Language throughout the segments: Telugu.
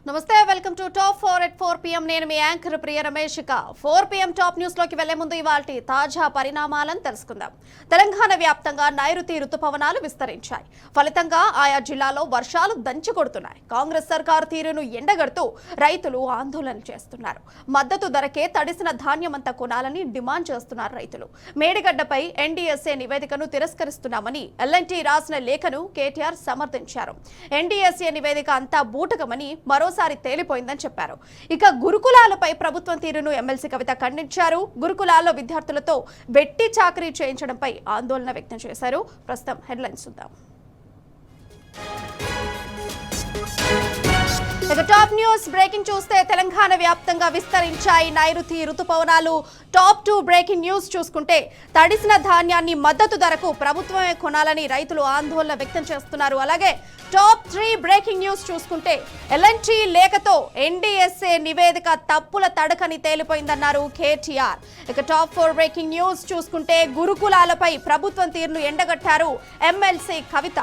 నమస్తే welcome to top 4 at 4 PM నేను మీ యాంకర్ ప్రియ రమేష్. 4 PM టాప్ న్యూస్ లోకి వెళ్లే ముందు ఇవాల్టి తాజా పరిణామాలను తెలుసుకుందాం. తెలంగాణ వ్యాప్తంగా నైరుతి రుతుపవనాలు విస్తరించాయి. ఫలితంగా ఆయా జిల్లాల్లో వర్షాలు దంచి కొడుతున్నాయి. కాంగ్రెస్ సర్కారు తీరును ఎండగడుతూ రైతులు ఆందోళన చేస్తున్నారు. మద్దతు ధరకే తడిసిన ధాన్యమంతా కొనాలని డిమాండ్ చేస్తున్నారు రైతులు. మేడిగడ్డపై ఎన్డీఎస్ఏ నివేదికను తిరస్కరిస్తున్నామని ఎల్ఎన్టీ రాసిన లేఖను కేటీఆర్ సమర్థించారు. ఎన్డీఎస్ఏ నివేదిక అంతా బూటకమని మరోసారి తేలిపోయిందని చెప్పారు. ఇక గురుకులాలపై ప్రభుత్వం తీరును ఎమ్మెల్సీ కవిత ఖండించారు. గురుకులాల్లో విద్యార్థులతో వెట్టి చాకరీ చేయించడంపై ఆందోళన వ్యక్తం చేశారు. ప్రస్తుతం హెడ్లైన్స్ చూద్దాం. ఇక టాప్ న్యూస్ బ్రేకింగ్ చూస్తే తెలంగాణ వ్యాప్తంగా విస్తరించాయి నైరుతి రుతుపవనాలు. టాప్ 2 బ్రేకింగ్ న్యూస్ చూసుకుంటే తడిసిన ధాన్యాన్ని మద్దతు ధరకు ప్రభుత్వమే కొనాలని రైతులు ఆందోళన వ్యక్తం చేస్తున్నారు. అలాగే టాప్ 3 బ్రేకింగ్ న్యూస్ చూసుకుంటే ఎల్ఎన్టీ లేఖతో ఎన్డీఎస్ఏ నివేదిక తప్పుల తడకని తేలిపోయిందన్నారు కేటీఆర్. ఇక టాప్ 4 బ్రేకింగ్ న్యూస్ చూసుకుంటే గురుకులాలపై ప్రభుత్వం తీరును ఎండగట్టారు ఎమ్మెల్సీ కవిత.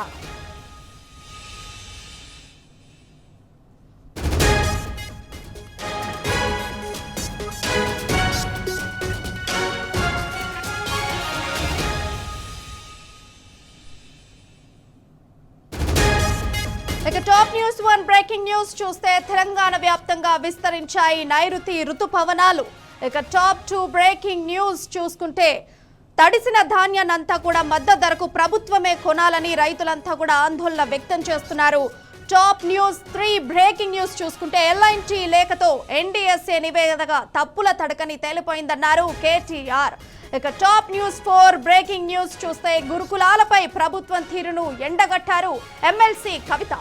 ఇక టాప్ న్యూస్ 1 బ్రేకింగ్ న్యూస్ చూస్తే తెలంగాణ వ్యాప్తంగా విస్తరించాయి నైరుతి రుతుపవనాలు. ఇక టాప్ 2 బ్రేకింగ్ న్యూస్ చూసుకుంటే తడిసిన ధాన్యాన్నంతా కూడా మద్దతు ధరకు ప్రభుత్వమే కొనాలని రైతులంతా కూడా ఆందోళన వ్యక్తం చేస్తున్నారు. టాప్ న్యూస్ 3 బ్రేకింగ్ న్యూస్ చూసుకుంటే ఎల్ఎన్టీ లేఖతో ఎన్డీఎస్ఏ నివేదిక తప్పుల తడకని తేలిపోయిందన్నారు కేటీఆర్. ఇక టాప్ న్యూస్ 4 బ్రేకింగ్ న్యూస్ చూస్తే గురుకులాలపై ప్రభుత్వం తీరును ఎండగట్టారు ఎమ్మెల్సీ కవిత.